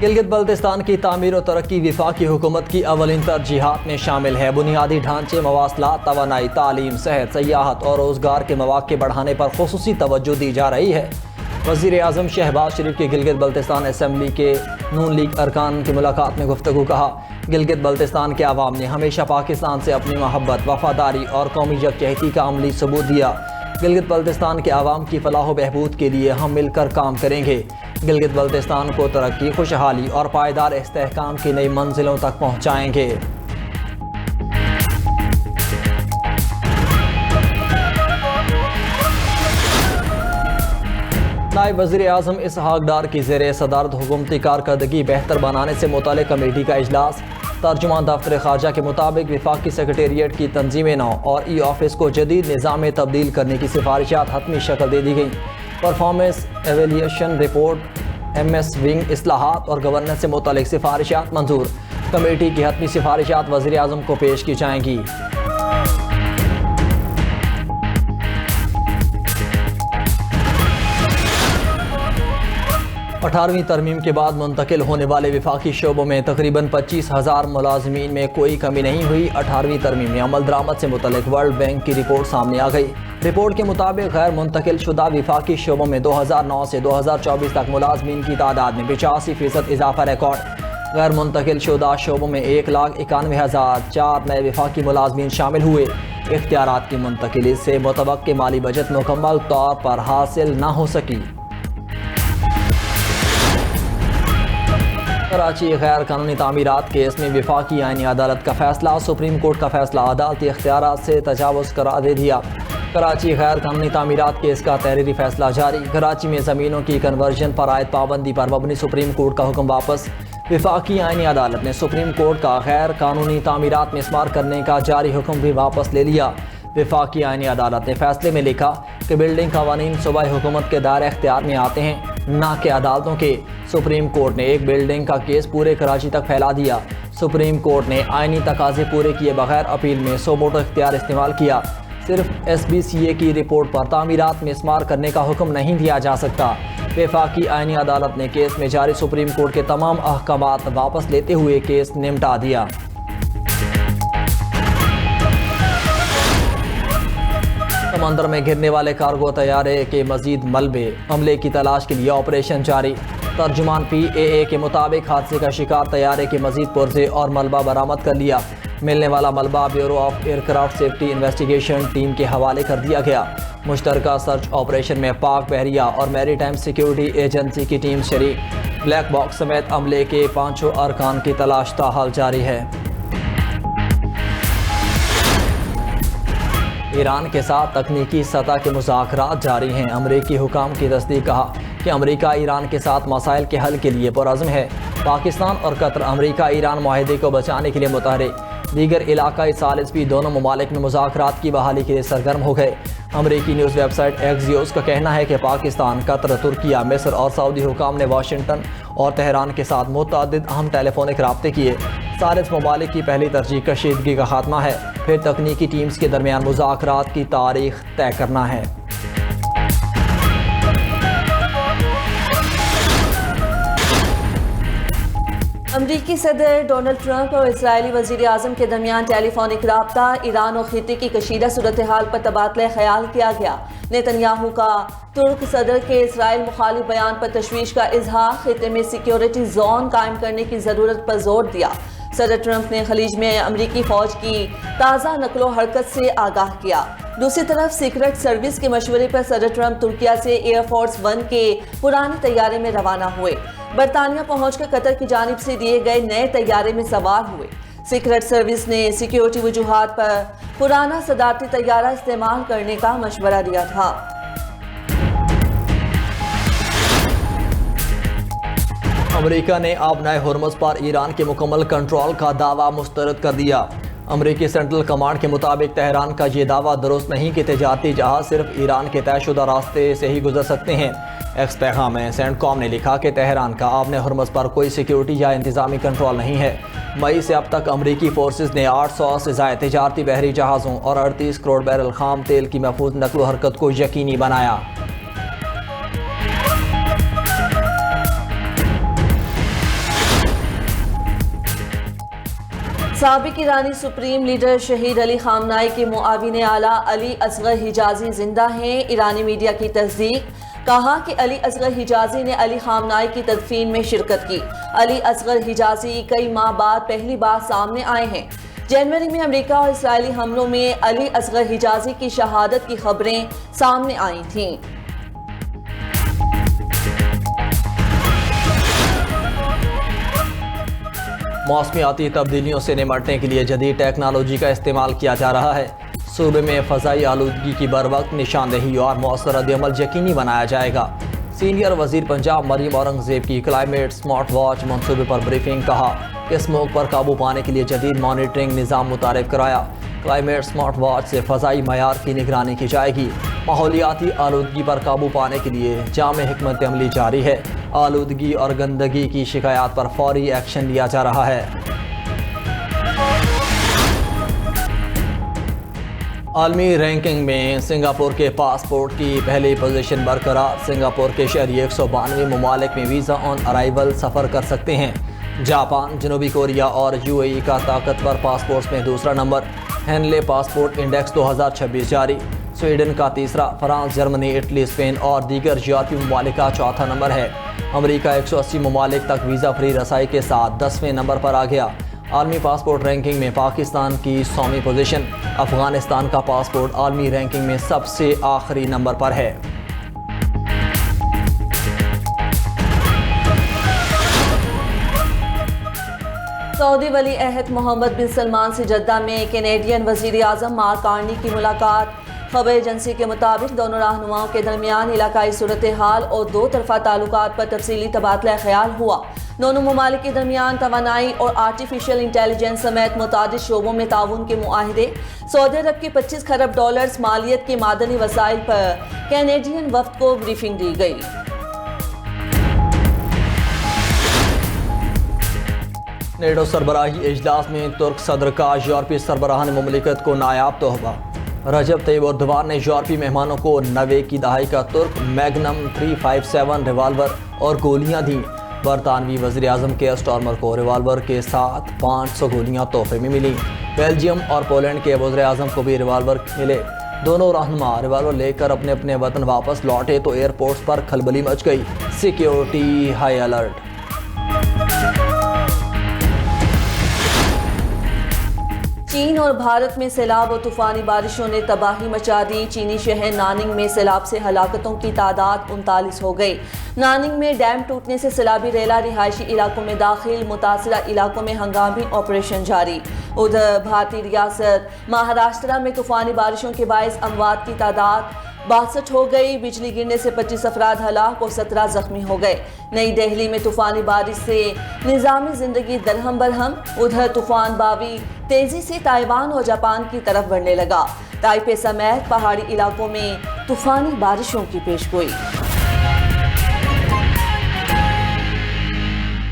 گلگت بلتستان کی تعمیر و ترقی وفاقی حکومت کی اولین ترجیحات میں شامل ہے۔ بنیادی ڈھانچے، مواصلات، توانائی، تعلیم، صحت، سیاحت اور روزگار کے مواقع بڑھانے پر خصوصی توجہ دی جا رہی ہے۔ وزیر اعظم شہباز شریف کی گلگت بلتستان اسمبلی کے نون لیگ ارکان کی ملاقات میں گفتگو کہا۔ گلگت بلتستان کے عوام نے ہمیشہ پاکستان سے اپنی محبت، وفاداری اور قومی یکجہتی کا عملی ثبوت دیا۔ گلگت بلتستان کے عوام کی فلاح و بہبود کے لیے ہم مل کر کام کریں گے۔ گلگت بلتستان کو ترقی، خوشحالی اور پائیدار استحکام کی نئی منزلوں تک پہنچائیں گے۔ نائب وزیر اعظم اسحاق ڈار کی زیر صدارت حکومتی کارکردگی بہتر بنانے سے متعلق کمیٹی کا اجلاس۔ ترجمان دفتر خارجہ کے مطابق وفاقی سیکریٹریٹ کی تنظیم نو اور ای آفس کو جدید نظام میں تبدیل کرنے کی سفارشات حتمی شکل دے دی گئیں۔ Performance evaluation report, M S wing اصلاحات اور گورننس سے متعلق سفارشات منظور۔ کمیٹی کی حتمی سفارشات وزیر اعظم کو پیش کی جائیں گی۔ 18ویں ترمیم کے بعد منتقل ہونے والے وفاقی شعبوں میں تقریباً 25,000 ملازمین میں کوئی کمی نہیں ہوئی۔ 18ویں ترمیم میں عمل درآمد سے متعلق ورلڈ بینک کی رپورٹ سامنے آ گئی۔ رپورٹ کے مطابق غیر منتقل شدہ وفاقی شعبوں میں 2009 سے 2024 تک ملازمین کی تعداد میں 85% اضافہ ریکارڈ۔ غیر منتقل شدہ شعبوں میں 1,91,004 نئے وفاقی ملازمین شامل ہوئے۔ اختیارات کی منتقلی سے متوقع مالی بجٹ مکمل طور پر حاصل نہ ہو سکی۔ کراچی غیر قانونی تعمیرات کیس میں وفاقی آئینی عدالت کا فیصلہ۔ سپریم کورٹ کا فیصلہ عدالتی اختیارات سے تجاوز قرار دے دیا۔ کراچی غیر قانونی تعمیرات کیس کا تحریری فیصلہ جاری۔ کراچی میں زمینوں کی کنورژن پر عائد پابندی پر مبنی سپریم کورٹ کا حکم واپس۔ وفاقی آئینی عدالت نے سپریم کورٹ کا غیر قانونی تعمیرات میں اسمار کرنے کا جاری حکم بھی واپس لے لیا۔ وفاقی آئینی عدالت نے فیصلے میں لکھا کہ بلڈنگ قوانین صوبائی حکومت کے دائرہ اختیار میں آتے ہیں، نہ کہ عدالتوں کے۔ سپریم کورٹ نے ایک بلڈنگ کا کیس پورے کراچی تک پھیلا دیا۔ سپریم کورٹ نے آئینی تقاضے پورے کیے بغیر اپیل میں سو موٹو اختیار استعمال کیا۔ صرف ایس بی سی اے کی رپورٹ پر تعمیرات میں اسمار کرنے کا حکم نہیں دیا جا سکتا۔ وفاقی آئینی عدالت نے کیس میں جاری سپریم کورٹ کے تمام احکامات واپس لیتے ہوئے کیس نمٹا دیا۔ سمندر میں گرنے والے کارگو طیارے کے مزید ملبے، عملے کی تلاش کے لیے آپریشن جاری۔ ترجمان پی اے اے کے مطابق حادثے کا شکار طیارے کے مزید پرزے اور ملبہ برآمد کر لیا۔ ملنے والا ملبہ bureau of aircraft safety investigation team کے حوالے کر دیا گیا۔ مشترکہ سرچ آپریشن میں پاک بحریہ اور میری ٹائم سیکیورٹی ایجنسی کی ٹیم شریک۔ بلیک باکس سمیت عملے کے 5 ارکان کی تلاش تاحال جاری ہے۔ ایران کے ساتھ تکنیکی سطح کے مذاکرات جاری ہیں۔ امریکی حکام کی تصدیق، کہا کہ امریکہ ایران کے ساتھ مسائل کے حل کے لیے پرعزم ہے۔ پاکستان اور قطر امریکہ ایران معاہدے کو بچانے کے لیے متحرک۔ دیگر علاقائی ثالث بھی دونوں ممالک میں مذاکرات کی بحالی کے لیے سرگرم ہو گئے۔ امریکی نیوز ویب سائٹ ایکزیوس کا کہنا ہے کہ پاکستان، قطر، ترکیہ، مصر اور سعودی حکام نے واشنگٹن اور تہران کے ساتھ متعدد اہم ٹیلی فونک رابطے کیے۔ ثالث ممالک کی پہلی ترجیح کشیدگی کا خاتمہ ہے، پھر تکنیکی ٹیمز کے درمیان مذاکرات کی تاریخ طے کرنا ہے۔ امریکی صدر ڈونلڈ ٹرمپ اور اسرائیلی وزیر اعظم کے درمیان ٹیلی فونک رابطہ، ایران اور خطے کی کشیدہ صورتحال پر تبادلہ خیال کیا گیا۔ نیتنیاہو کا ترک صدر کے اسرائیل مخالف بیان پر تشویش کا اظہار، خطے میں سیکیورٹی زون قائم کرنے کی ضرورت پر زور دیا۔ صدر ٹرمپ نے خلیج میں امریکی فوج کی تازہ نقل و حرکت سے آگاہ کیا۔ دوسری طرف سیکرٹ سروس کے مشورے پر صدر ٹرمپ ترکیہ سے ایئر فورس 1 کے پرانے طیارے میں روانہ ہوئے۔ برطانیہ پہنچ کر قطر کی جانب سے دیے گئے نئے طیارے میں سوار ہوئے۔ سیکرٹ سروس نے سیکیورٹی وجوہات پر پرانا صدارتی طیارہ استعمال کرنے کا مشورہ دیا تھا۔ امریکہ نے آبنائے ہرمز پر ایران کے مکمل کنٹرول کا دعویٰ مسترد کر دیا۔ امریکی سینٹرل کمانڈ کے مطابق تہران کا یہ دعویٰ درست نہیں کہ تجارتی جہاز صرف ایران کے طے شدہ راستے سے ہی گزر سکتے ہیں۔ ایکس پیغام میں سینٹ کام نے لکھا کہ تہران کا آبنائے ہرمز پر کوئی سیکیورٹی یا انتظامی کنٹرول نہیں ہے۔ مئی سے اب تک امریکی فورسز نے 800 سے زائد تجارتی بحری جہازوں اور 38 کروڑ بیرل خام تیل کی محفوظ نقل و حرکت کو یقینی بنایا۔ سابق ایرانی سپریم لیڈر شہید علی خامنائی کے معاون اعلیٰ علی اصغر حجازی زندہ ہیں۔ ایرانی میڈیا کی تصدیق، کہا کہ علی اصغر حجازی نے علی خامنائی کی تدفین میں شرکت کی۔ علی اصغر حجازی کئی ماہ بعد پہلی بار سامنے آئے ہیں۔ جنوری میں امریکہ اور اسرائیلی حملوں میں علی اصغر حجازی کی شہادت کی خبریں سامنے آئی تھیں۔ موسمیاتی تبدیلیوں سے نمٹنے کے لیے جدید ٹیکنالوجی کا استعمال کیا جا رہا ہے۔ صوبے میں فضائی آلودگی کی بروقت نشاندہی اور مؤثر رد عمل یقینی بنایا جائے گا۔ سینئر وزیر پنجاب مریم اورنگزیب کی کلائمیٹ سمارٹ واچ منصوبے پر بریفنگ، کہا کہ اسموگ پر قابو پانے کے لیے جدید مانیٹرنگ نظام متعارف کرایا۔ کلائمیٹ سمارٹ واچ سے فضائی معیار کی نگرانی کی جائے گی۔ ماحولیاتی آلودگی پر قابو پانے کے لیے جامع حکمت عملی جاری ہے۔ آلودگی اور گندگی کی شکایات پر فوری ایکشن لیا جا رہا ہے۔ عالمی رینکنگ میں سنگاپور کے پاسپورٹ کی پہلی پوزیشن برقرار۔ سنگاپور کے شہری 192 ممالک میں ویزا آن ارائیول سفر کر سکتے ہیں۔ جاپان، جنوبی کوریا اور UAE کا طاقتور پاسپورٹس میں دوسرا نمبر۔ ہینلے پاسپورٹ انڈیکس 2026 جاری۔ سویڈن کا تیسرا، فرانس، جرمنی، اٹلی، اسپین اور دیگر یورپی ممالک کا چوتھا نمبر ہے۔ امریکہ 180 ممالک تک ویزا فری رسائی کے ساتھ 10ویں نمبر پر آ گیا۔ عالمی پاسپورٹ رینکنگ میں پاکستان کی 100ویں پوزیشن۔ افغانستان کا پاسپورٹ عالمی رینکنگ میں سب سے آخری نمبر پر ہے۔ سعودی ولی عہد محمد بن سلمان سے جدہ میں کینیڈین وزیر اعظم مارک کارنی کی ملاقات۔ خبر ایجنسی کے مطابق دونوں رہنماؤں کے درمیان علاقائی صورتحال اور دو طرفہ تعلقات پر تفصیلی تبادلہ خیال ہوا۔ دونوں ممالک کے درمیان توانائی اور آرٹیفیشل انٹیلیجنس سمیت متعدد شعبوں میں تعاون کے معاہدے۔ سعودی عرب کی 25 کھرب ڈالرز مالیت کے معدنی وسائل پر کینیڈین وفد کو بریفنگ دی گئی۔ نیٹو سربراہی اجلاس میں ترک صدر کا یورپی سربراہان مملکت کو نایاب تحفہ۔ رجب طیب اردوان نے یورپی مہمانوں کو 90 کی دہائی کا ترک میگنم 357 ریوالور اور گولیاں دیں۔ برطانوی وزیر اعظم کیئر سٹارمر کو ریوالور کے ساتھ 500 گولیاں تحفے میں ملیں۔ بیلجیم اور پولینڈ کے وزیر اعظم کو بھی ریوالور ملے۔ دونوں رہنما ریوالور لے کر اپنے اپنے وطن واپس لوٹے تو ایئرپورٹس پر کھلبلی مچ گئی۔ Security high alert. چین اور بھارت میں سیلاب اور طوفانی بارشوں نے تباہی مچا دی۔ چینی شہر ناننگ میں سیلاب سے ہلاکتوں کی تعداد 39 ہو گئی۔ ناننگ میں ڈیم ٹوٹنے سے سیلابی ریلا رہائشی علاقوں میں داخل، متاثرہ علاقوں میں ہنگامی آپریشن جاری۔ ادھر بھارتی ریاست مہاراشٹرا میں طوفانی بارشوں کے باعث اموات کی تعداد 62 ہو گئی۔ بجلی گرنے سے 25 افراد ہلاک اور 17 زخمی ہو گئے۔ نئی دہلی میں طوفانی بارش سے نظامی زندگی درہم برہم۔ ادھر طوفان باوی تیزی سے تائیوان اور جاپان کی طرف بڑھنے لگا۔ تائپے سمیت پہاڑی علاقوں میں طوفانی بارشوں کی پیشگوئی۔